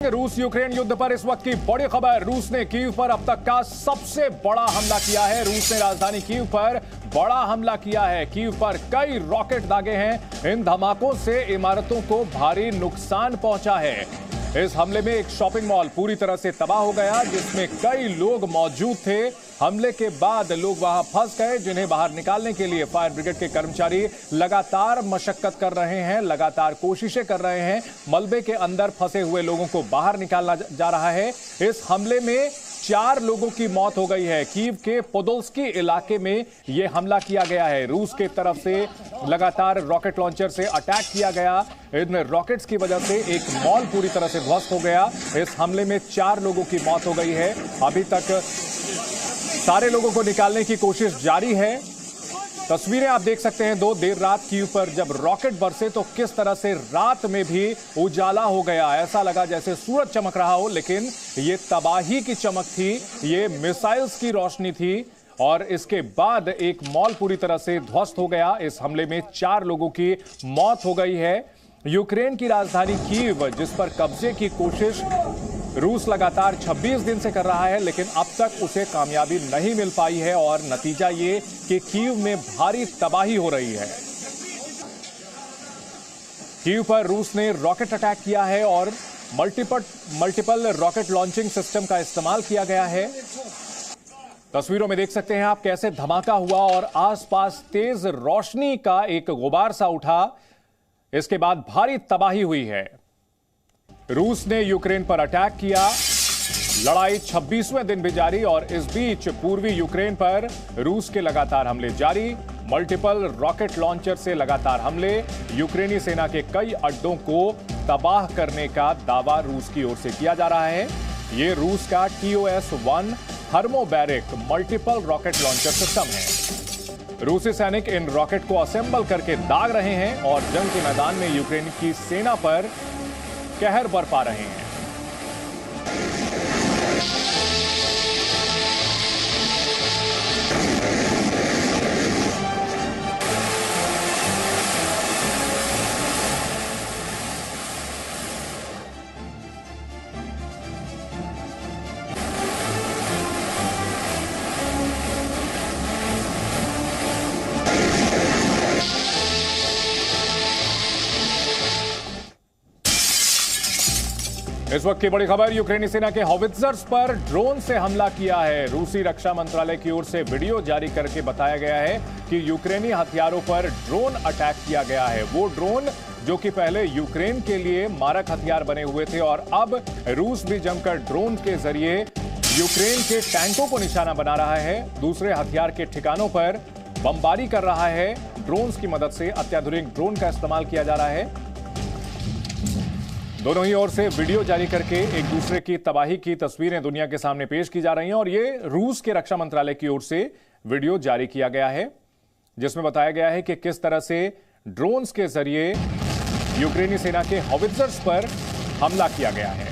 रूस यूक्रेन युद्ध पर इस वक्त की बड़ी खबर। रूस ने कीव पर अब तक का सबसे बड़ा हमला किया है। रूस ने राजधानी कीव पर बड़ा हमला किया है। कीव पर कई रॉकेट दागे हैं। इन धमाकों से इमारतों को भारी नुकसान पहुंचा है। इस हमले में एक शॉपिंग मॉल पूरी तरह से तबाह हो गया, जिसमें कई लोग मौजूद थे। हमले के बाद लोग वहां फंस गए, जिन्हें बाहर निकालने के लिए फायर ब्रिगेड के कर्मचारी लगातार मशक्कत कर रहे हैं, लगातार कोशिशें कर रहे हैं। मलबे के अंदर फंसे हुए लोगों को बाहर निकाला जा रहा है। इस हमले में 4 लोगों की मौत हो गई है। कीव के पोदोल्स्की इलाके में यह हमला किया गया है। रूस के तरफ से लगातार रॉकेट लॉन्चर से अटैक किया गया। इन रॉकेट्स की वजह से एक मॉल पूरी तरह से ध्वस्त हो गया। इस हमले में 4 लोगों की मौत हो गई है। अभी तक सारे लोगों को निकालने की कोशिश जारी है। तस्वीरें आप देख सकते हैं। देर रात कीव पर जब रॉकेट बरसे तो किस तरह से रात में भी उजाला हो गया। ऐसा लगा जैसे सूरज चमक रहा हो, लेकिन ये तबाही की चमक थी, ये मिसाइल्स की रोशनी थी। और इसके बाद एक मॉल पूरी तरह से ध्वस्त हो गया। इस हमले में 4 लोगों की मौत हो गई है। यूक्रेन की राजधानी कीव, जिस पर कब्जे की कोशिश रूस लगातार 26 दिन से कर रहा है, लेकिन अब तक उसे कामयाबी नहीं मिल पाई है। और नतीजा ये कि कीव में भारी तबाही हो रही है। कीव पर रूस ने रॉकेट अटैक किया है और मल्टीपल रॉकेट लॉन्चिंग सिस्टम का इस्तेमाल किया गया है। तस्वीरों में देख सकते हैं आप कैसे धमाका हुआ और आसपास तेज रोशनी का एक गुबार सा उठा। इसके बाद भारी तबाही हुई है। रूस ने यूक्रेन पर अटैक किया। लड़ाई 26वें दिन भी जारी और इस बीच पूर्वी यूक्रेन पर रूस के लगातार हमले जारी। मल्टीपल रॉकेट लॉन्चर से लगातार हमले। यूक्रेनी सेना के कई अड्डों को तबाह करने का दावा रूस की ओर से किया जा रहा है। यह रूस का TOS-1 thermobaric multiple rocket launcher system है। रूसी सैनिक इन रॉकेट को असेंबल करके दाग रहे हैं और जंग के मैदान में यूक्रेन की सेना पर कहर बरपा रहे हैं। इस वक्त की बड़ी खबर। यूक्रेनी सेना के हॉवित्जर्स पर ड्रोन से हमला किया है। रूसी रक्षा मंत्रालय की ओर से वीडियो जारी करके बताया गया है कि यूक्रेनी हथियारों पर ड्रोन अटैक किया गया है। वो ड्रोन जो कि पहले यूक्रेन के लिए मारक हथियार बने हुए थे और अब रूस भी जमकर ड्रोन के जरिए यूक्रेन के टैंकों को निशाना बना रहा है। दूसरे हथियार के ठिकानों पर बमबारी कर रहा है। ड्रोन की मदद से अत्याधुनिक ड्रोन का इस्तेमाल किया जा रहा है। दोनों ही ओर से वीडियो जारी करके एक दूसरे की तबाही की तस्वीरें दुनिया के सामने पेश की जा रही हैं। और ये रूस के रक्षा मंत्रालय की ओर से वीडियो जारी किया गया है, जिसमें बताया गया है कि किस तरह से ड्रोन्स के जरिए यूक्रेनी सेना के हॉवित्जर्स पर हमला किया गया है।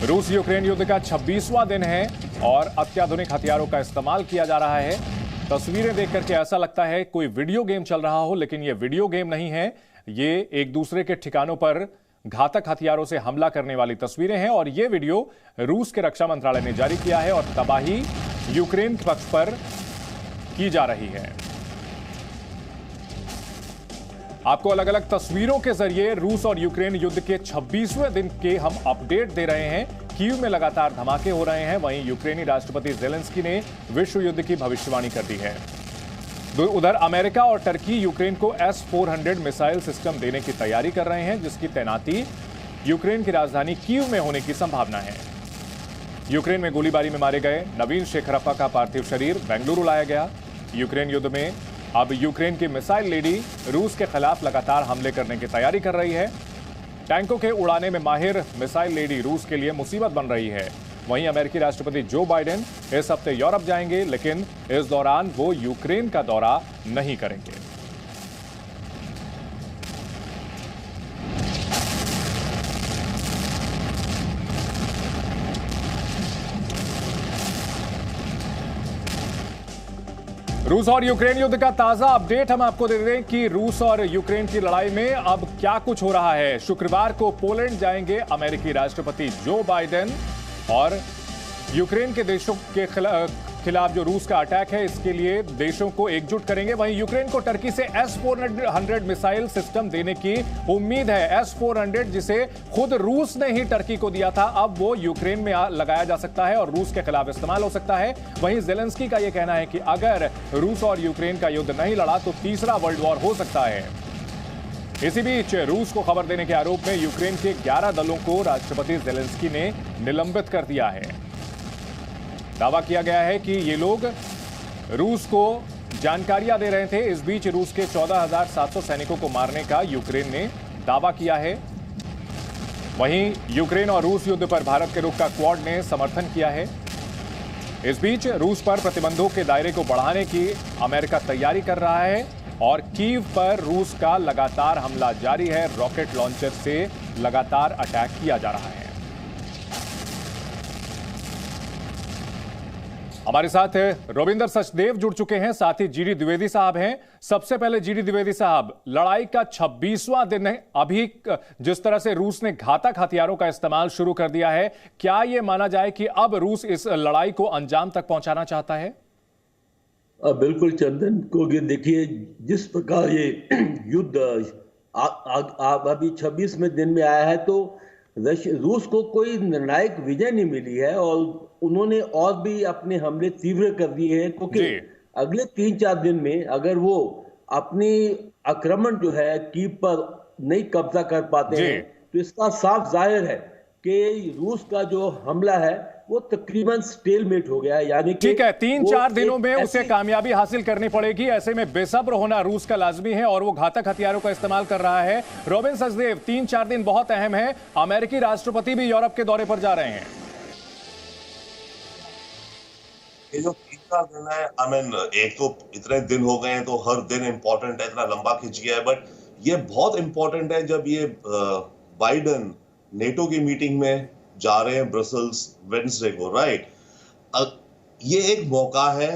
रूस यूक्रेन युद्ध का 26वां दिन है और अत्याधुनिक हथियारों का इस्तेमाल किया जा रहा है। तस्वीरें देख करके ऐसा लगता है कोई वीडियो गेम चल रहा हो, लेकिन यह वीडियो गेम नहीं है। ये एक दूसरे के ठिकानों पर घातक हथियारों से हमला करने वाली तस्वीरें हैं और यह वीडियो रूस के रक्षा मंत्रालय ने जारी किया है और तबाही यूक्रेन के पक्ष पर की जा रही है। आपको अलग अलग तस्वीरों के जरिए रूस और यूक्रेन युद्ध के 26वें दिन के हम अपडेट दे रहे हैं। कीव में लगातार धमाके हो रहे हैं। वहीं यूक्रेनी राष्ट्रपति ज़ेलेंस्की ने विश्व युद्ध की भविष्यवाणी कर दी है। उधर अमेरिका और टर्की यूक्रेन को S-400 मिसाइल सिस्टम देने की तैयारी कर रहे हैं, जिसकी तैनाती यूक्रेन की राजधानी कीव में होने की संभावना है। यूक्रेन में गोलीबारी में मारे गए नवीन शेखरप्पा का पार्थिव शरीर बेंगलुरु लाया गया। यूक्रेन युद्ध में अब यूक्रेन की मिसाइल लेडी रूस के खिलाफ लगातार हमले करने की तैयारी कर रही है। टैंकों के उड़ाने में माहिर मिसाइल लेडी रूस के लिए मुसीबत बन रही है। वहीं अमेरिकी राष्ट्रपति जो बाइडेन इस हफ्ते यूरोप जाएंगे, लेकिन इस दौरान वो यूक्रेन का दौरा नहीं करेंगे। रूस और यूक्रेन युद्ध का ताजा अपडेट हम आपको दे दें कि रूस और यूक्रेन की लड़ाई में अब क्या कुछ हो रहा है। शुक्रवार को पोलैंड जाएंगे अमेरिकी राष्ट्रपति जो बाइडेन और यूक्रेन के देशों के खिलाफ जो रूस का अटैक है इसके लिए देशों को एकजुट करेंगे। वहीं यूक्रेन को टर्की से S-400 मिसाइल सिस्टम देने की उम्मीद है। S-400 जिसे खुद रूस ने ही टर्की को दिया था, अब वो यूक्रेन में लगाया जा सकता है और रूस के खिलाफ इस्तेमाल हो सकता है। वहीं ज़ेलेंस्की का यह कहना है कि अगर रूस और यूक्रेन का युद्ध नहीं लड़ा तो तीसरा वर्ल्ड वॉर हो सकता है। इसी बीच रूस को खबर देने के आरोप में यूक्रेन के 11 दलों को राष्ट्रपति ज़ेलेंस्की ने निलंबित कर दिया है। दावा किया गया है कि ये लोग रूस को जानकारियां दे रहे थे। इस बीच रूस के 14,700 सैनिकों को मारने का यूक्रेन ने दावा किया है। वहीं यूक्रेन और रूस युद्ध पर भारत के रुख का क्वाड ने समर्थन किया है। इस बीच रूस पर प्रतिबंधों के दायरे को बढ़ाने की अमेरिका तैयारी कर रहा है और कीव पर रूस का लगातार हमला जारी है। रॉकेट लॉन्चर से लगातार अटैक किया जा रहा है। हमारे साथ रविंदर सचदेव जुड़ चुके हैं, साथ ही जीडी द्विवेदी साहब हैं। सबसे पहले जीडी द्विवेदी साहब, लड़ाई का 26वां दिन है अभी। जिस तरह से रूस ने घातक हथियारों का इस्तेमाल शुरू कर दिया है, क्या यह माना जाए कि अब रूस इस लड़ाई को अंजाम तक पहुंचाना चाहता है? बिल्कुल चंदन को देखिए, जिस प्रकार ये युद्ध अभी 26वें दिन में आया है तो रूस को कोई निर्णायक विजय नहीं मिली है और उन्होंने और भी अपने हमले तीव्र कर दिए हैं, क्योंकि अगले 3-4 दिन में अगर वो अपनी आक्रमण जो है कीव पर नहीं कब्जा कर पाते हैं तो इसका साफ जाहिर है कि रूस का जो हमला है वो तकरीबन स्टेलमेट हो गया है। यानी ठीक है, 3-4 दिनों में उसे कामयाबी हासिल करनी पड़ेगी। ऐसे में बेसब्र होना रूस का लाजमी है और वो घातक हथियारों का इस्तेमाल कर रहा है। रॉबिन सचदेव, 3-4 दिन बहुत अहम है। अमेरिकी राष्ट्रपति भी यूरोप के दौरे पर जा रहे हैं। ये जो 3-4 दिन है, एक तो इतने दिन हो गए हैं तो हर दिन इंपॉर्टेंट है, इतना लंबा खिंच गया है, बट ये बहुत इंपॉर्टेंट है जब ये बाइडेन नेटो की मीटिंग में जा रहे हैं ब्रसल्स वेडनेसडे को, राइट। ये एक मौका है,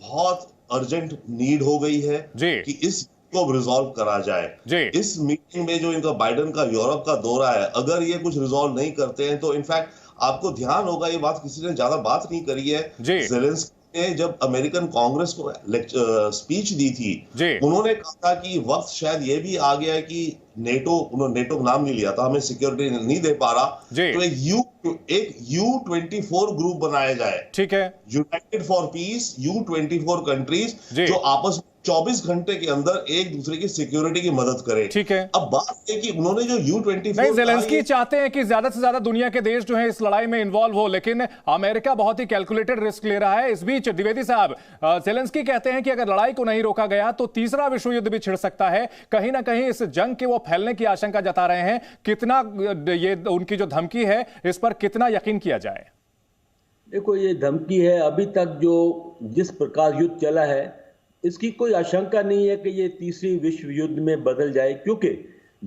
बहुत अर्जेंट नीड हो गई है कि इस को रिजॉल्व करा जाए। इस मीटिंग में जो इनका बाइडेन का यूरोप का दौरा है, अगर ये कुछ रिजॉल्व नहीं करते हैं तो इनफैक्ट आपको ध्यान होगा, ये बात किसी ने ज्यादा बात नहीं करी है, ज़ेलेंस्की ने जब अमेरिकन कांग्रेस को स्पीच दी थी उन्होंने कहा था कि वक्त शायद ये भी आ गया है कि उन्होंने नेटो का नाम नहीं लिया था, हमें सिक्योरिटी नहीं दे पा रहा, तो एक U24 ग्रुप बनाया जाए, ठीक है, United for piece, U24 countries जो आपस में 24 घंटे के अंदर एक दूसरे की सिक्योरिटी की मदद करे। ठीक है, अब बात है कि उन्होंने जो U24 ज़ेलेंस्की चाहते हैं कि ज्यादा से ज्यादा दुनिया के देश जो है इस लड़ाई में इन्वॉल्व हो, लेकिन अमेरिका बहुत ही कैलकुलेटेड रिस्क ले रहा है। इस बीच द्विवेदी साहब, ज़ेलेंस्की कहते हैं कि अगर लड़ाई को नहीं रोका गया तो तीसरा विश्व युद्ध भी छिड़ सकता है। कहीं ना कहीं इस जंग के वो फैलने की आशंका जता रहे हैं। कितना ये उनकी जो धमकी है इस पर कितना यकीन किया जाए? देखो, ये धमकी है, अभी तक जो जिस प्रकार युद्ध चला है इसकी कोई आशंका नहीं है कि ये तीसरी विश्व युद्ध में बदल जाए, क्योंकि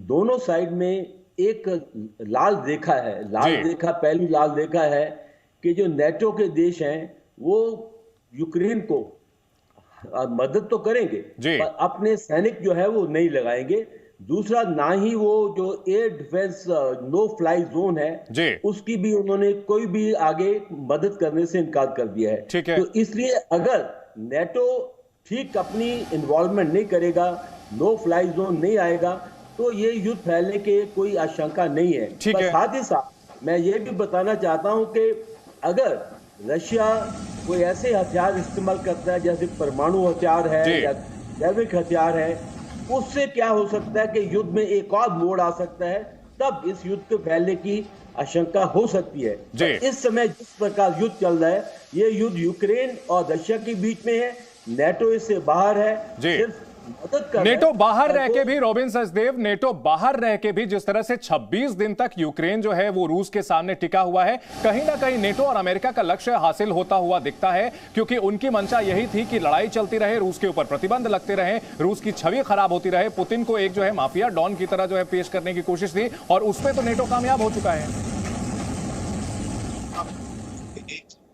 दोनों साइड में एक लाल रेखा है। पहली लाल रेखा है कि जो नेटो के देश हैं वो यूक्रेन को मदद तो करेंगे पर अपने सैनिक जो है वो नहीं लगाएंगे। दूसरा, ना ही वो जो air defence no fly zone है उसकी भी उन्होंने कोई भी आगे मदद करने से इनकार कर दिया है। तो इसलिए अगर नेटो ठीक अपनी इन्वॉल्वमेंट नहीं करेगा, नो फ्लाई जोन नहीं आएगा, तो ये युद्ध फैलने के कोई आशंका नहीं है। साथ ही साथ मैं ये भी बताना चाहता हूं कि अगर रशिया कोई ऐसे हथियार इस्तेमाल करता है जैसे परमाणु हथियार है या जैविक हथियार है, उससे क्या हो सकता है कि युद्ध में एक और मोड़ आ सकता है, तब इस युद्ध के फैलने की आशंका हो सकती है। इस समय जिस प्रकार युद्ध चल रहा है, ये युद्ध यूक्रेन और रशिया के बीच में है, नेटो इससे बाहर है, सिर्फ मदद कर नेटो बाहर रह के भी, रॉबिन सचदेव, नेटो बाहर रह के भी जिस तरह से 26 दिन तक यूक्रेन जो है वो रूस के सामने टिका हुआ है, कहीं ना कहीं नेटो और अमेरिका का लक्ष्य हासिल होता हुआ दिखता है, क्योंकि उनकी मंशा यही थी कि लड़ाई चलती रहे, रूस के ऊपर प्रतिबंध लगते रहे, रूस की छवि खराब होती रहे, पुतिन को एक जो है माफिया डॉन की तरह जो है पेश करने की कोशिश थी, और उसमें तो नेटो कामयाब हो चुका है।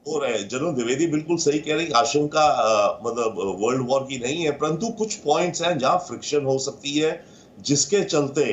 हो रहा है। जनरल द्विवेदी बिल्कुल सही कह रही, आशंका मतलब वर्ल्ड वॉर की नहीं है, परंतु कुछ पॉइंट्स हैं जहां फ्रिक्शन हो सकती है, जिसके चलते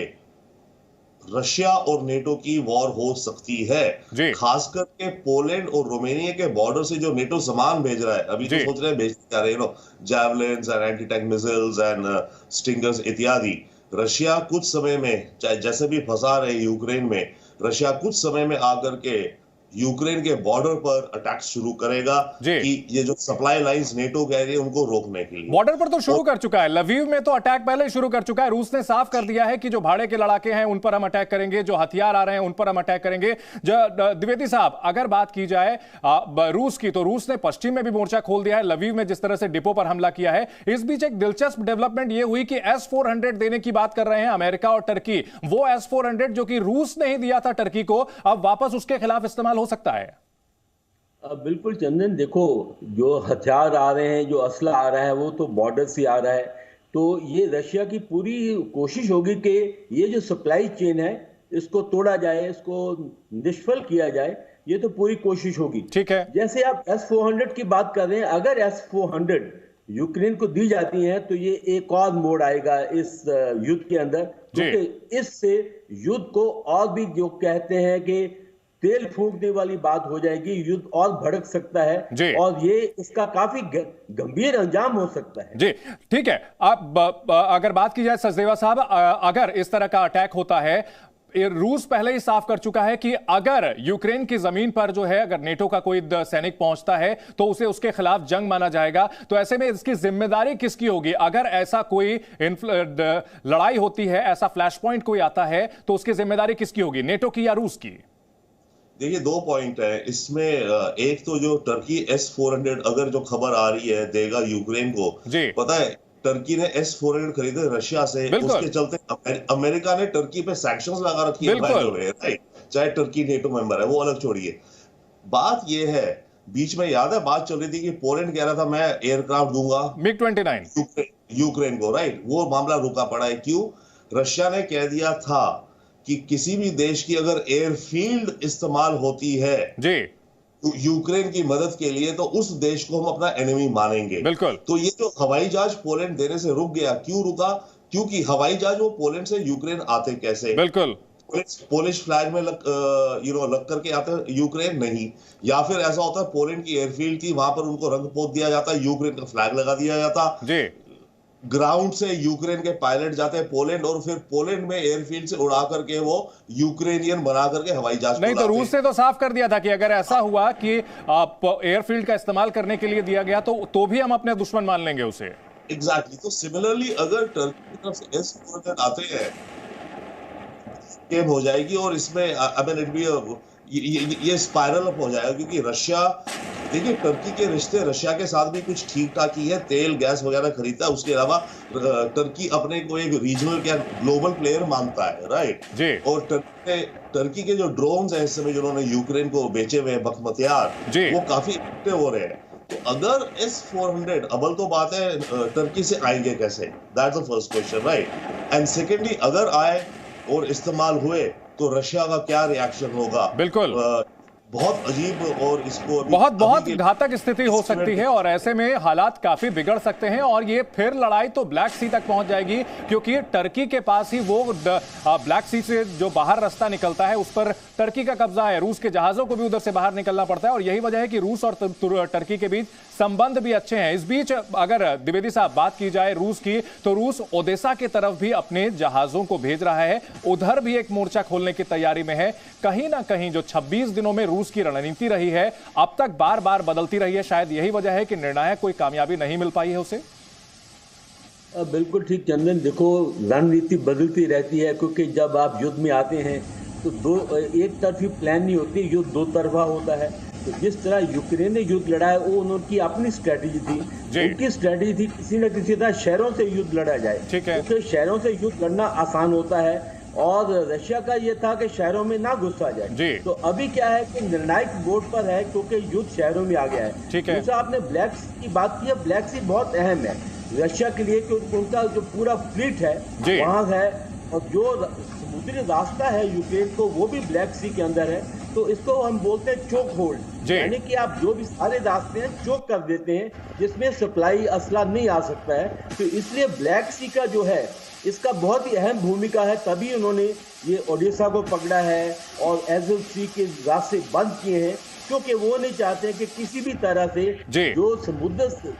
रशिया और नेटो की वॉर हो सकती है। खास करके पोलैंड और रोमानिया के बॉर्डर से जो नेटो सामान भेज रहा है, अभी तो सोच रहे हैं भेजते जा रहे हैं javelins and anti tank missiles and stingers इत्यादि। रशिया कुछ समय में, चाहे जैसे भी फंसा रहे यूक्रेन में, रशिया कुछ समय में आकर के यूक्रेन के बॉर्डर पर अटैक शुरू करेगा कि ये जो सप्लाई लाइंस नेटो कह रही है उनको रोकने के लिए। बॉर्डर पर तो शुरू कर चुका है, लवीव में तो अटैक पहले ही शुरू कर चुका है। रूस ने साफ कर दिया है कि जो भाड़े के लड़ाके हैं उन पर हम अटैक करेंगे, जो हथियार आ रहे हैं उन पर हम अटैक करेंगे। द्विवेदी साहब, अगर बात की जाए रूस की, तो रूस ने पश्चिम में भी मोर्चा खोल दिया है, लवीव में जिस तरह से डिपो पर हमला किया है। इस बीच एक दिलचस्प डेवलपमेंट यह हुई कि S-400 देने की बात कर रहे हैं अमेरिका और टर्की। वो S-400 जो कि रूस ने ही दिया था टर्की को, अब वापस उसके खिलाफ इस्तेमाल हो सकता है। बिल्कुल चंदन, देखो जो हथियार आ रहे हैं, जो असला आ रहा है, वो तो बॉर्डर से आ रहा है। तो ये रशिया की पूरी कोशिश होगी कि ये जो सप्लाई चेन है इसको तोड़ा जाए, इसको निष्फल किया जाए। ये तो पूरी कोशिश होगी। ठीक है, जैसे आप S-400 की बात कर रहे हैं, अगर S-400 यूक्रेन को दी जाती हैं तो ये एक और मोड़ आएगा इस युद्ध के अंदर, क्योंकि इससे युद्ध को और भी जो कहते हैं कि तेल फूंकने वाली बात हो जाएगी, युद्ध और भड़क सकता है और ये इसका काफी गंभीर अंजाम हो सकता है। जी ठीक है। अब अगर बात की जाए सचदेवा साहब, अगर इस तरह का अटैक होता है, रूस पहले ही साफ कर चुका है कि अगर यूक्रेन की जमीन पर जो है अगर नेटो का कोई सैनिक पहुंचता है तो उसे उसके खिलाफ जंग माना जाएगा। तो ऐसे में इसकी जिम्मेदारी किसकी होगी? अगर ऐसा कोई लड़ाई होती है, ऐसा फ्लैश पॉइंट कोई आता है, तो उसकी जिम्मेदारी किसकी होगी, नेटो की या रूस की? देखिए, दो पॉइंट है इसमें। एक तो जो टर्की S-400 अगर जो खबर आ रही है देगा यूक्रेन को, पता है टर्की ने S-400 खरीदे रशिया से, उसके चलते अमेरिका ने टर्की पे सैंक्शंस लगा रखी है, राइट? चाहे टर्की नेटो मेंबर है, वो अलग छोड़िए। बात ये है, बीच में याद है बात चल रही थी कि पोलैंड कह रहा था मैं एयरक्राफ्ट दूंगा MiG-29 यूक्रेन को, राइट? वो मामला रुका पड़ा है। क्यों? रशिया ने कह दिया था कि किसी भी देश की अगर एयरफील्ड इस्तेमाल होती है तो यूक्रेन की मदद के लिए, तो उस देश को हम अपना एनिमी मानेंगे। बिल्कुल। तो ये जो हवाई जहाज पोलैंड देने से रुक गया, क्यों रुका? क्योंकि हवाई जहाज वो पोलैंड से यूक्रेन आते कैसे? बिल्कुल, पोलिश फ्लैग में लग करके आते, यूक्रेन नहीं। या फिर ऐसा होता है पोलैंड की एयरफील्ड थी, वहां पर उनको रंग पोत दिया जाता, यूक्रेन का फ्लैग लगा दिया जाता। ग्राउंड से यूक्रेन के पायलट जाते हैं पोलैंड, और फिर पोलैंड में एयरफील्ड से उड़ा करके वो यूक्रेनियन बना करके हवाई जहाज नहीं। तो रूस ने तो साफ कर दिया था कि अगर ऐसा हुआ कि एयरफील्ड का इस्तेमाल करने के लिए दिया गया तो भी हम अपने दुश्मन मान लेंगे उसे। एग्जैक्टली। तो सिमिलरली अगर टर्की की तरफ से S-400 आते हैं, गेम हो जाएगी और इसमें ये स्पाइरल अप हो जाएगा, क्योंकि रशिया, देखिए टर्की के रिश्ते रशिया के साथ भी कुछ ठीक ठाक ही है, तेल गैस वगैरह खरीदता है। उसके अलावा टर्की अपने को एक रीजनल क्या ग्लोबल प्लेयर मानता है, राइट? और टर्की के जो ड्रोन्स हैं इस समय जिन्होंने यूक्रेन को बेचे हुए बख्तियार, वो काफी एक्टिव हो रहे हैं। तो अगर S-400, अव्वल तो बात है टर्की से आएंगे कैसे, that's the first question, right? And secondly अगर आए और इस्तेमाल हुए तो रशिया का क्या रिएक्शन होगा? बिल्कुल, बहुत अजीब और इसको बहुत घातक स्थिति हो सकती है, और ऐसे में हालात काफी बिगड़ सकते हैं और ये फिर लड़ाई तो ब्लैक सी तक पहुंच जाएगी, क्योंकि टर्की के पास ही वो ब्लैक सी से जो बाहर रास्ता निकलता है उस पर टर्की का कब्जा है। रूस के जहाजों को भी उधर से बाहर निकलना पड़ता है, और यही वजह है कि रूस और टर्की के बीच संबंध भी अच्छे हैं। इस बीच अगर द्विवेदी साहब बात की जाए रूस की, तो रूस ओदेसा की तरफ भी अपने जहाजों को भेज रहा है, उधर भी एक मोर्चा खोलने की तैयारी में है। कहीं ना कहीं जो 26 दिनों में रूस की रणनीति रही है, अब तक बार बार बदलती रही है, शायद यही वजह है कि निर्णायक कोई कामयाबी नहीं मिल पाई है उसे। बिल्कुल ठीक चंदन, देखो रणनीति बदलती रहती है, क्योंकि जब आप युद्ध में आते हैं तो एक तरफी प्लान नहीं होती, युद्ध दो तरफा होता है। तो जिस तरह यूक्रेन ने युद्ध लड़ा है, वो उनकी अपनी स्ट्रेटेजी थी। उनकी स्ट्रेटेजी थी किसी न किसी तरह शहरों से युद्ध लड़ा जाए, क्योंकि शहरों से युद्ध लड़ना आसान होता है, और रशिया का ये था कि शहरों में ना घुसा जाए। तो अभी क्या है कि निर्णायक बोर्ड पर है, क्योंकि युद्ध शहरों में आ गया है। दूसरा आपने ब्लैक सी की बात की है, ब्लैक सी बहुत अहम है रशिया के लिए, क्योंकि उनका जो पूरा फ्लीट है वहाँ है, और जो समुद्री रास्ता है यूक्रेन को वो भी ब्लैक सी के अंदर है। तो इसको हम बोलते हैं चोक होल्ड, जी। यानी कि आप जो भी सारे रास्ते हैं चोक कर देते हैं, जिसमें सप्लाई असला नहीं आ सकता है। तो इसलिए ब्लैक सी का जो है इसका बहुत ही अहम भूमिका है, तभी उन्होंने ये ओडिशा को पकड़ा है और एजल सी के रास्ते बंद किए हैं, क्योंकि वो नहीं चाहते कि किसी भी तरह से जो समुद्र से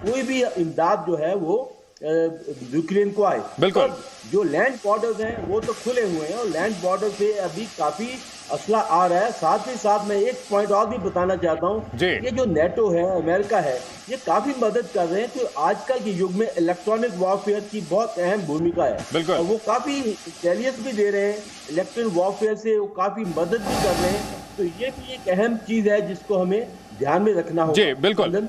कोई भी इमदाद जो है वो यूक्रेन को आए। बिल्कुल। जो लैंड बॉर्डर्स हैं वो तो खुले हुए हैं और लैंड बॉर्डर से अभी काफी असला आ रहा है। साथ ही साथ मैं एक पॉइंट और भी बताना चाहता हूँ, ये जो नेटो है, अमेरिका है, ये काफी मदद कर रहे हैं। तो आजकल के युग में इलेक्ट्रॉनिक वॉरफेयर की बहुत अहम भूमिका है और वो काफी इंटेलिजेंस भी दे रहे हैं, इलेक्ट्रॉनिक वॉरफेयर से वो काफी मदद भी कर रहे हैं। तो ये भी एक अहम चीज है जिसको हमें ध्यान में रखना होगा। जी बिल्कुल।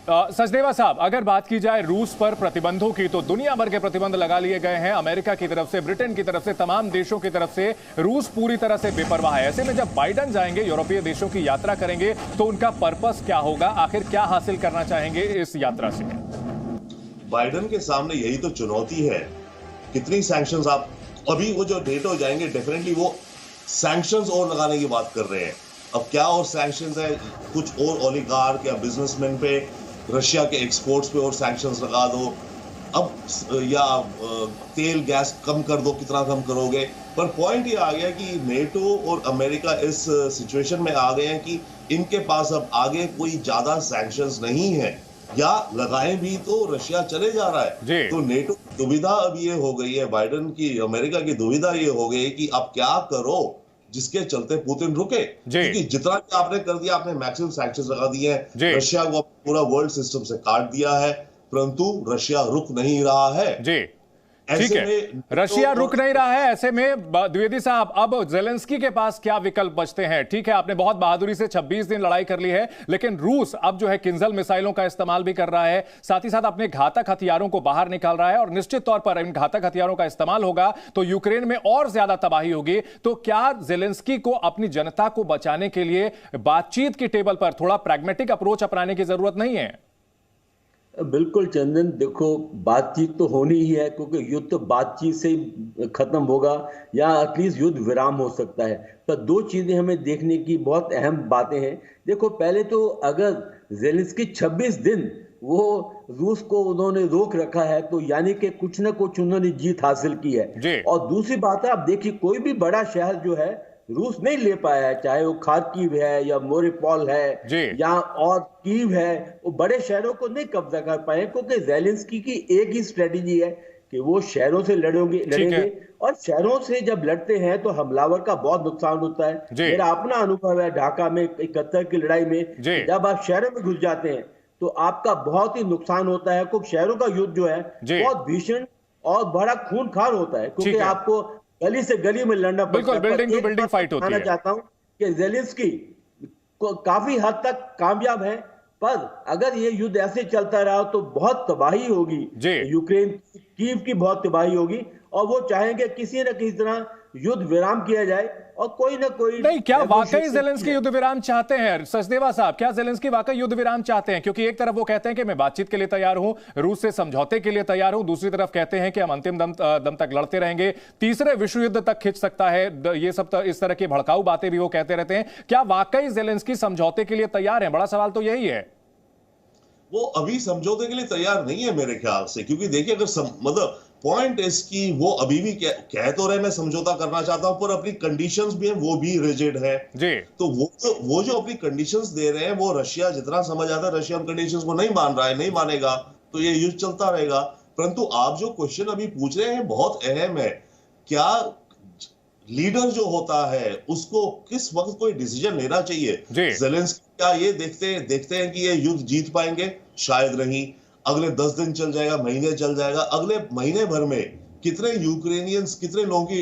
सचदेवा साहब, अगर बात की जाए रूस पर प्रतिबंधों की, तो दुनिया भर के प्रतिबंध लगा लिए गए हैं, अमेरिका की तरफ से, ब्रिटेन की तरफ से, तमाम देशों की तरफ से। रूस पूरी तरह से बेपरवाह है। ऐसे में जब बाइडन जाएंगे, यूरोपीय देशों की यात्रा करेंगे, तो उनका पर्पस क्या होगा? आखिर क्या हासिल करना चाहेंगे इस यात्रा से? बाइडन के सामने यही तो चुनौती है। कितनी सैंक्शंस आप, अभी वो जो नेटो जाएंगे डेफिनेटली वो सैंक्शंस और लगाने की बात कर रहे हैं। अब क्या और सैंक्शंस है? कुछ और ओलिगार्क या बिजनेसमैन पे, रशिया के एक्सपोर्ट्स पे और सैंक्शंस लगा दो। अब या तेल गैस कम कर दो, कितना कम करोगे? पर पॉइंट ये आ गया कि नेटो और अमेरिका इस सिचुएशन में आ गए हैं कि इनके पास अब आगे कोई ज्यादा सैंक्शंस नहीं है, या लगाए भी तो रशिया चले जा रहा है। तो नेटो की दुविधा अब ये हो गई है, बाइडन की, अमेरिका की दुविधा ये हो गई कि आप क्या करो जिसके चलते पुतिन रुके। क्योंकि जितना भी आपने कर दिया, आपने मैक्सिमम सैंक्शंस लगा दिए हैं, रशिया को पूरा वर्ल्ड सिस्टम से काट दिया है, परंतु रशिया रुक नहीं रहा है। ठीक है, रशिया रुक नहीं रहा है। ऐसे में द्विवेदी साहब, अब जेलेंस्की के पास क्या विकल्प बचते हैं? ठीक है, आपने बहुत बहादुरी से 26 दिन लड़ाई कर ली है, लेकिन रूस अब जो है किंजल मिसाइलों का इस्तेमाल भी कर रहा है, साथ ही साथ अपने घातक हथियारों को बाहर निकाल रहा है, और निश्चित तौर पर इन घातक हथियारों का इस्तेमाल होगा तो यूक्रेन में और ज्यादा तबाही होगी। तो क्या जेलेंस्की को अपनी जनता को बचाने के लिए बातचीत की टेबल पर थोड़ा प्रैग्मेटिक अप्रोच अपनाने की जरूरत नहीं है? बिल्कुल चंदन, देखो बातचीत तो होनी ही है, क्योंकि युद्ध तो बातचीत से खत्म होगा या एटलीस्ट युद्ध विराम हो सकता है। पर दो चीजें हमें देखने की बहुत अहम बातें हैं। देखो, पहले तो अगर जेलेंस्की 26 दिन वो रूस को उन्होंने रोक रखा है, तो यानी कि कुछ ना कुछ उन्होंने जीत हासिल की है। और दूसरी बात है, आप देखिए कोई भी बड़ा शहर जो है रूस नहीं ले पाया है, चाहे वो खार्किव है या मोरिपोल है या और कीव है, वो बड़े शहरों को नहीं कब्जा कर पाए, क्योंकि जेलेंस्की की एक ही स्ट्रेटेजी है कि वो शहरों से लड़ेंगे और शहरों से जब लड़ते हैं तो हमलावर का बहुत नुकसान होता है। मेरा अपना अनुभव है ढाका में 71 की लड़ाई में, जब आप शहरों में घुस जाते हैं तो आपका बहुत ही नुकसान होता है, क्योंकि शहरों का युद्ध जो है बहुत भीषण और बड़ा खूनखार होता है, क्योंकि आपको गली से गली में लड़ना पड़ता है। बिल्कुल, बिल्डिंग टू बिल्डिंग फाइट होती है। मैं चाहता हूं कि जेलेंस्की काफी हद तक कामयाब है, पर अगर ये युद्ध ऐसे चलता रहा तो बहुत तबाही होगी यूक्रेन, कीव की बहुत तबाही होगी, और वो चाहेंगे किसी न किसी तरह युद्ध विराम किया जाए और कोई ना कोई। नहीं, क्या वाकई जेलेंस्की युद्ध विराम चाहते हैं? सचदेवा साहब, क्या जेलेंस्की वाकई युद्ध विराम चाहते हैं? क्योंकि एक तरफ वो कहते हैं कि मैं बातचीत के लिए तैयार हूं, रूस से समझौते के लिए तैयार हूं, दूसरी तरफ कहते हैं कि हम अंतिम दम तक लड़ते रहेंगे, तीसरे विश्व युद्ध तक खिंच सकता है। ये सब इस तरह की भड़काऊ बातें भी वो कहते रहते हैं। क्या वाकई जेलेंस्की समझौते के लिए तैयार है? बड़ा सवाल तो यही है। वो अभी समझौते के लिए तैयार नहीं है मेरे ख्याल से, क्योंकि देखिए अगर मतलब पॉइंट इसकी, वो अभी भी कह तो रहे मैं समझौता करना चाहता हूं, पर अपनी कंडीशंस भी हैं वो भी रिजिड है। तो वो जो अपनी कंडीशंस दे रहे हैं, वो रशिया जितना समझ आता है रशिया उन कंडीशंस को नहीं मान रहा है, नहीं मानेगा तो ये युद्ध चलता रहेगा। परंतु आप जो क्वेश्चन अभी पूछ रहे हैं बहुत अहम है। क्या लीडर जो होता है उसको किस वक्त कोई डिसीजन लेना चाहिए? जेलेंस्की क्या ये देखते हैं कि ये युद्ध जीत पाएंगे? शायद नहीं। अगले 10 दिन चल जाएगा, महीने चल जाएगा, अगले महीने भर में कितने यूक्रेनियंस, कितने लोगों की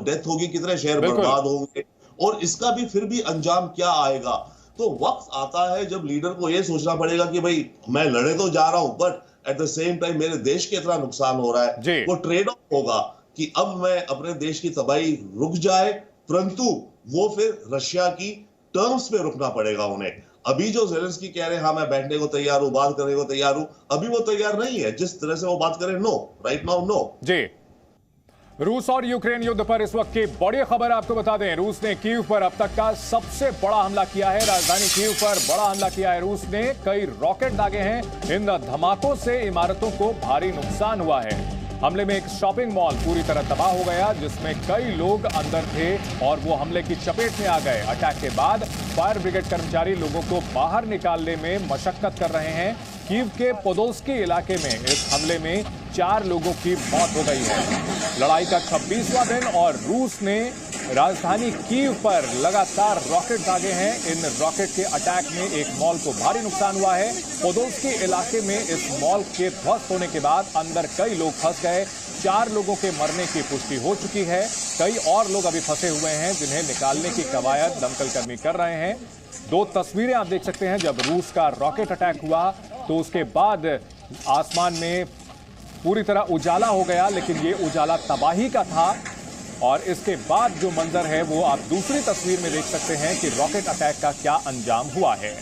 डेथ होगी, कितने शहर बर्बाद होंगे, और इसका भी फिर भी अंजाम क्या आएगा? तो वक्त आता है जब लीडर को यह सोचना पड़ेगा कि भाई मैं लड़े तो जा रहा हूं, but at the same time मेरे देश के इतना नुकसान हो रहा है। वो ट्रेड ऑफ होगा कि अब मैं अपने देश की तबाही रुक जाए, परंतु वो फिर रशिया की टर्म्स पे रुकना पड़ेगा उन्हें। अभी जो जेलेंस्की कह रहे हैं हाँ मैं बैठने को तैयार हूं, बात करने को तैयार हूं, अभी वो तैयार नहीं है। जिस तरह से वो बात करें, नो, राइट नाउ नो। रूस और यूक्रेन युद्ध पर इस वक्त की बड़ी खबर आपको बता दें। रूस ने कीव पर अब तक का सबसे बड़ा हमला किया है। राजधानी कीव पर बड़ा हमला किया है रूस ने। कई रॉकेट दागे हैं। इन धमाकों से इमारतों को भारी नुकसान हुआ है। हमले में एक शॉपिंग मॉल पूरी तरह तबाह हो गया, जिसमें कई लोग अंदर थे और वो हमले की चपेट में आ गए। अटैक के बाद फायर ब्रिगेड कर्मचारी लोगों को बाहर निकालने में मशक्कत कर रहे हैं। कीव के पोदोल्स्की इलाके में इस हमले में 4 लोगों की मौत हो गई है। लड़ाई का 26वां दिन और रूस ने राजधानी कीव पर लगातार रॉकेट दागे हैं। इन रॉकेट के अटैक में एक मॉल को भारी नुकसान हुआ है। पोदोल्स्की इलाके में इस मॉल के ध्वस्त होने के बाद अंदर कई लोग फंस गए। 4 लोगों के मरने की पुष्टि हो चुकी है। कई और लोग अभी फंसे हुए हैं, जिन्हें निकालने की कवायद दमकल कर्मी कर रहे हैं। 2 तस्वीरें आप देख सकते हैं। जब रूस का रॉकेट अटैक हुआ तो उसके बाद आसमान में पूरी तरह उजाला हो गया, लेकिन ये उजाला तबाही का था। और इसके बाद जो मंजर है वो आप दूसरी तस्वीर में देख सकते हैं कि रॉकेट अटैक का क्या अंजाम हुआ है।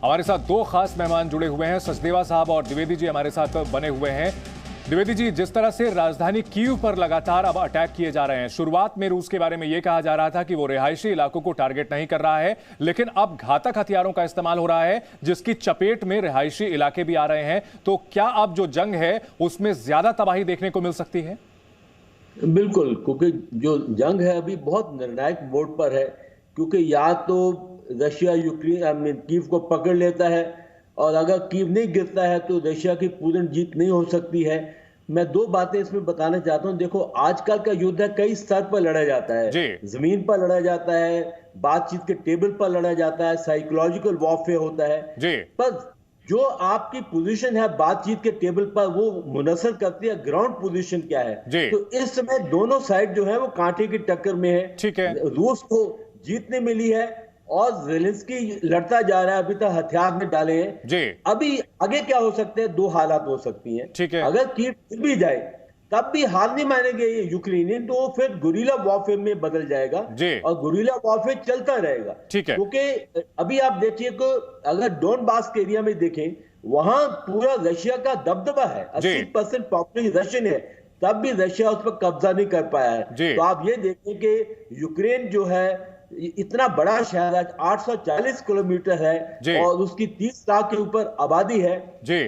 हमारे साथ 2 खास मेहमान जुड़े हुए हैं। सचदेवा साहब और द्विवेदी जी हमारे साथ बने हुए हैं। द्विवेदी जी, जिस तरह से राजधानी कीव पर लगातार अब अटैक किए जा रहे हैं, शुरुआत में रूस के बारे में यह कहा जा रहा था कि वो रिहायशी इलाकों को टारगेट नहीं कर रहा है, लेकिन अब घातक हथियारों का इस्तेमाल हो रहा है, जिसकी चपेट में रिहायशी इलाके भी आ रहे हैं। तो क्या अब जो जंग है उसमें ज्यादा तबाही देखने को मिल सकती है? बिल्कुल, क्योंकि जो जंग है अभी बहुत निर्णायक मोड पर है, क्योंकि या तो रशिया यूक्रेन कीव को पकड़ लेता है, और अगर कीव नहीं गिरता है तो रशिया की पूर्ण जीत नहीं हो सकती है। मैं 2 बातें इसमें बताना चाहता हूं। देखो, आजकल का युद्ध है कई स्तर पर लड़ा जाता है। जमीन पर लड़ा जाता है, बातचीत के टेबल पर लड़ा जाता है, साइकोलॉजिकल वॉरफेयर होता है। पर जो आपकी पोजीशन है बातचीत के टेबल पर, वो मुनसर करती है ग्राउंड पोजीशन क्या है। तो इस समय दोनों साइड जो है वो कांटे की टक्कर में है। ठीक है, रूस को जीत नहीं मिली है और ज़ेलेंस्की लड़ता जा रहा है, अभी तक हथियार में डाले हैं। अभी आगे क्या हो सकते हैं? 2 हालात हो सकती हैं। ठीक है, अगर कीव गिर भी जाए तब भी हार नहीं मानेंगे ये यूक्रेनियन, तो वो फिर गुरिल्ला वॉरफेयर में बदल जाएगा और गुरिल्ला वॉरफेयर चलता रहेगा। ठीक है, क्योंकि अभी आप देखिए कि अगर डोनबास के एरिया में देखें, वहां पूरा रशिया का दबदबा है। 80% पॉपुलेशन रशियन है, तब भी रशिया उस पर कब्जा नहीं कर पाया है। तो आप ये देखें कि यूक्रेन जो है इतना बड़ा शहर है, 840 किलोमीटर है और उसकी 30 लाख के ऊपर आबादी है।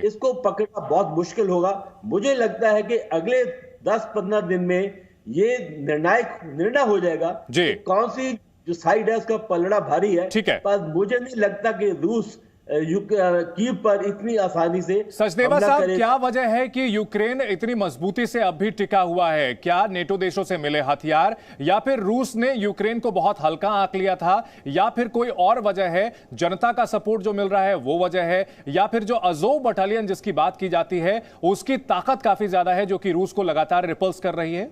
इसको पकड़ना बहुत मुश्किल होगा। मुझे लगता है कि अगले 10-15 दिन में ये निर्णायक निर्णय हो जाएगा कि कौन सी जो साइड है उसका पलड़ा भारी है। पर मुझे नहीं लगता कि रूस कीव पर इतनी आसानी से। सचदेवा साहब, क्या वजह है कि यूक्रेन इतनी मजबूती से अब भी टिका हुआ है? क्या नेटो देशों से मिले हथियार, या फिर रूस ने यूक्रेन को बहुत हल्का आंक लिया था, या फिर कोई और वजह है? जनता का सपोर्ट जो मिल रहा है वो वजह है, या फिर जो अज़ोव बटालियन जिसकी बात की जाती है उसकी ताकत काफी ज्यादा है जो कि रूस को लगातार रिपल्स कर रही है?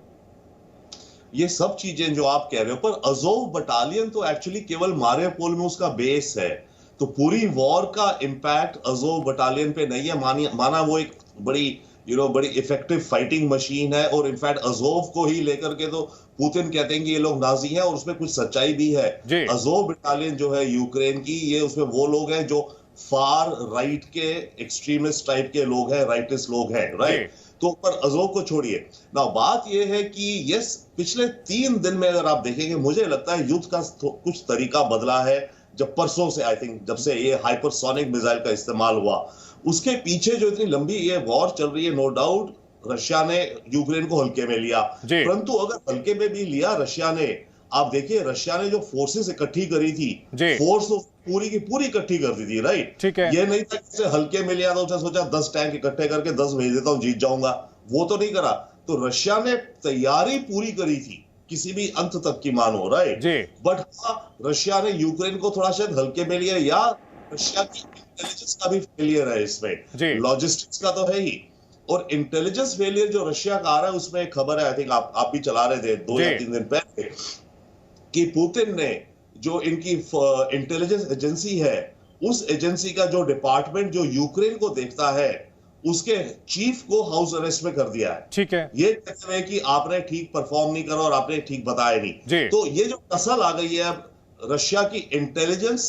ये सब चीजें जो आप कह रहे हो, पर अज़ोव बटालियन तो एक्चुअली केवल मारिउपोल में उसका बेस है। तो पूरी वॉर का इंपैक्ट अज़ोव बटालियन पे नहीं है। माना वो एक बड़ी इफेक्टिव फाइटिंग मशीन है, और इनफैक्ट अज़ोव को ही लेकर के तो पुतिन कहते हैं कि ये लोग नाजी हैं, और उसमें कुछ सच्चाई भी है। अज़ोव बटालियन जो है यूक्रेन की, ये उसमें वो लोग हैं जो फार राइट के एक्सट्रीमिस्ट टाइप के लोग हैं, राइटिस्ट लोग हैं, राइट। तो पर अज़ोव को छोड़िए ना, बात ये है कि यस, पिछले 3 दिन में अगर आप देखेंगे, मुझे लगता है युद्ध का कुछ तरीका बदला है। जब परसों से, आई थिंक, जब से ये हाइपरसोनिक मिसाइल का इस्तेमाल हुआ, उसके पीछे जो इतनी लंबी ये वॉर चल रही है, नो डाउट रशिया ने यूक्रेन को हल्के में लिया। परंतु अगर हल्के में भी लिया रशिया ने, आप देखिए रशिया ने जो फोर्सेस इकट्ठी करी थी, फोर्स तो पूरी की पूरी इकट्ठी कर दी थी, राइट। ये नहीं था कि हल्के में लिया तो उसने सोचा 10 टैंक इकट्ठे करके 10 भेज देता हूं, जीत जाऊंगा, वो तो नहीं करा। तो रशिया ने तैयारी पूरी करी थी किसी भी अंत तक की मानो, राइट। बट रशिया ने यूक्रेन को थोड़ा शायद हल्के में लिया, या रशिया की इंटेलिजेंस का भी फेलियर है इसमें, लॉजिस्टिक्स का तो है ही। और इंटेलिजेंस फेलियर जो रशिया का आ रहा है, उसमें एक खबर है, आई थिंक आप भी चला रहे थे 2 या 3 दिन पहले, कि पुतिन ने जो इनकी इंटेलिजेंस एजेंसी है, उस एजेंसी का जो डिपार्टमेंट जो यूक्रेन को देखता है, उसके चीफ को हाउस अरेस्ट में कर दिया है। ठीक है, ये कहते हैं कि आपने ठीक परफॉर्म नहीं करा और आपने ठीक बताया नहीं। तो ये जो टसल आ गई है अब रशिया की इंटेलिजेंस,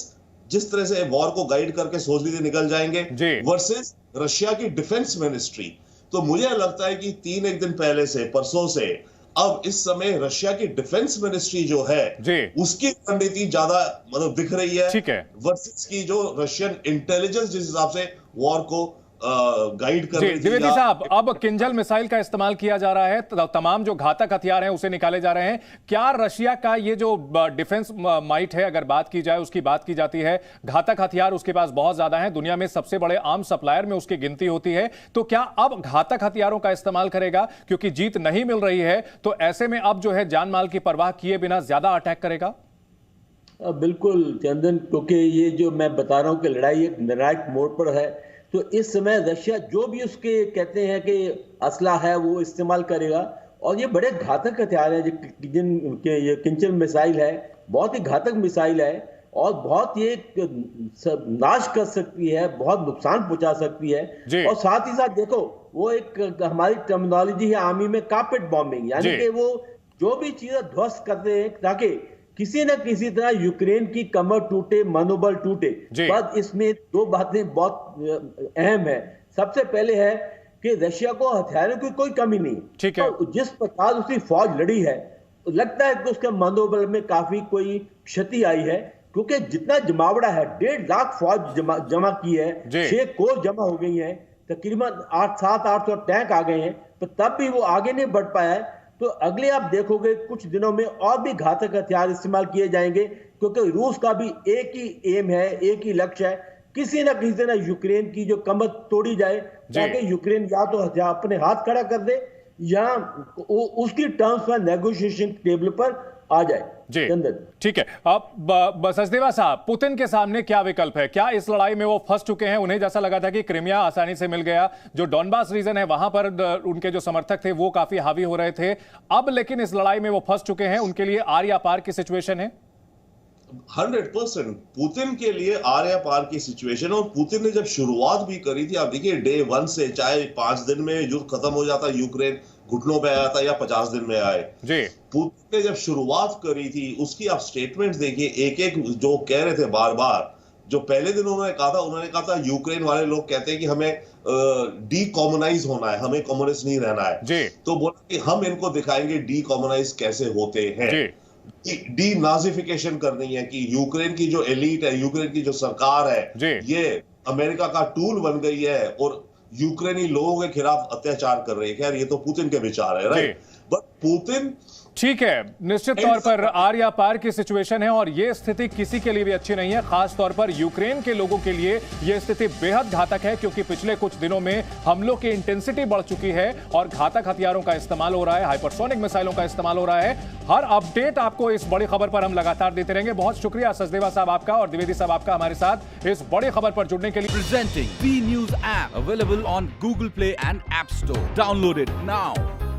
जिस तरह से वॉर को गाइड करके सोच लीजिए निकल जाएंगे, वर्सेस रशिया की डिफेंस मिनिस्ट्री। तो मुझे लगता है कि एक दिन पहले से, परसों से, अब इस समय रशिया की डिफेंस मिनिस्ट्री जो है उसकी रणनीति ज्यादा मतलब दिख रही है, ठीक है, वर्सेस की जो रशियन इंटेलिजेंस जिस हिसाब से वॉर को गाइड कर रही थी। द्विवेदी साहब, अब किंजल मिसाइल का इस्तेमाल किया जा रहा है, तमाम जो घातक हथियार हैं उसे निकाले जा रहे हैं। क्या रशिया का ये जो डिफेंस माइट है, अगर बात की जाए, उसकी बात की जाती है, घातक हथियार उसके पास बहुत ज्यादा है, दुनिया में सबसे बड़े आर्म सप्लायर में उसकी गिनती होती है, तो क्या अब घातक हथियारों का इस्तेमाल करेगा? क्योंकि जीत नहीं मिल रही है, तो ऐसे में अब जो है जान माल की परवाह किए बिना ज्यादा अटैक करेगा? बिल्कुल चंदन, क्योंकि ये जो मैं बता रहा हूं कि लड़ाई एक निर्णायक मोड़ पर है, तो इस समय रशिया जो भी उसके कहते हैं कि असला है वो इस्तेमाल करेगा। और ये बड़े घातक हथियार हैं, जिनके ये किंचल मिसाइल है, बहुत ही घातक मिसाइल है और बहुत ये नाश कर सकती है, बहुत नुकसान पहुंचा सकती है। और साथ ही साथ देखो, वो एक हमारी टर्मिनोलॉजी है आर्मी में, कार्पेट बॉम्बिंग, यानी कि वो जो भी चीजें ध्वस्त करते हैं ताकि किसी न किसी तरह यूक्रेन की कमर टूटे, मनोबल टूटे। बस इसमें दो बातें बहुत अहम है। सबसे पहले है कि रशिया को हथियारों की कोई कमी नहीं, ठीक है, तो जिस प्रकार उसकी फौज लड़ी है, लगता है कि उसके मनोबल में काफी कोई क्षति आई है, क्योंकि जितना जमावड़ा है, 1.5 लाख फौज जमा की है, 6 कोर जमा हो गई है, तकरीबन 800 टैंक आ गए हैं, तो तब भी वो आगे नहीं बढ़ पाया है। तो अगले आप देखोगे कुछ दिनों में और भी घातक हथियार इस्तेमाल किए जाएंगे, क्योंकि रूस का भी एक ही एम है, एक ही लक्ष्य है, किसी न किसी तरह यूक्रेन की जो कमर तोड़ी जाए, ताकि यूक्रेन या तो हथियार अपने हाथ खड़ा कर दे या उसकी टर्म्स पर नेगोशिएशन टेबल पर आ जाए। जी, ठीक है। अब सचदेवा साहब, पुतिन के सामने क्या विकल्प है? क्या इस लड़ाई में वो फंस चुके हैं? उन्हें जैसा लगा था कि क्रिमिया आसानी से मिल गया, जो डॉनबास रीजन है वहां पर उनके जो समर्थक थे वो काफी हावी हो रहे थे, अब लेकिन इस लड़ाई में वो फंस चुके हैं, उनके लिए आर्या पार की सिचुएशन है। 100% पुतिन के लिए आर्या पार की सिचुएशन। और पुतिन ने जब शुरुआत भी करी थी, आप देखिए डे 1 से, चाहे 5 दिन में युद्ध खत्म हो जाता, यूक्रेन घुटनों पे आया था, या 50 दिन में आए, पुतिन ने जब शुरुआत करी थी उसकी आप स्टेटमेंट देखिए, एक जो कह रहे थे बार बार, जो पहले दिन उन्होंने कहा था यूक्रेन वाले लोग कहते हैं कि हमें डीकॉमनाइज होना है, हमें कम्युनिस्ट नहीं रहना है, तो बोला कि हम इनको दिखाएंगे डीकॉमनाइज कैसे होते हैं, डी नाजिफिकेशन करनी है, कि यूक्रेन की जो एलीट है, यूक्रेन की जो सरकार है, ये अमेरिका का टूल बन गई है और यूक्रेनी लोगों के खिलाफ अत्याचार कर रही है। खैर ये तो पुतिन के विचार है, राइट, बट पुतिन, ठीक है, निश्चित तौर पर आर्या पार की सिचुएशन है और यह स्थिति किसी के लिए भी अच्छी नहीं है, खास तौर पर यूक्रेन के लोगों के लिए यह स्थिति बेहद घातक है, क्योंकि पिछले कुछ दिनों में हमलों की इंटेंसिटी बढ़ चुकी है और घातक हथियारों का इस्तेमाल हो रहा है, हाइपरसोनिक मिसाइलों का इस्तेमाल हो रहा है। हर अपडेट आपको इस बड़ी खबर पर हम लगातार देते रहेंगे। बहुत शुक्रिया सचदेवा साहब आपका और द्विवेदी साहब आपका हमारे साथ इस बड़ी खबर पर जुड़ने के लिए। Presenting B news app available on Google Play and App Store, download it now.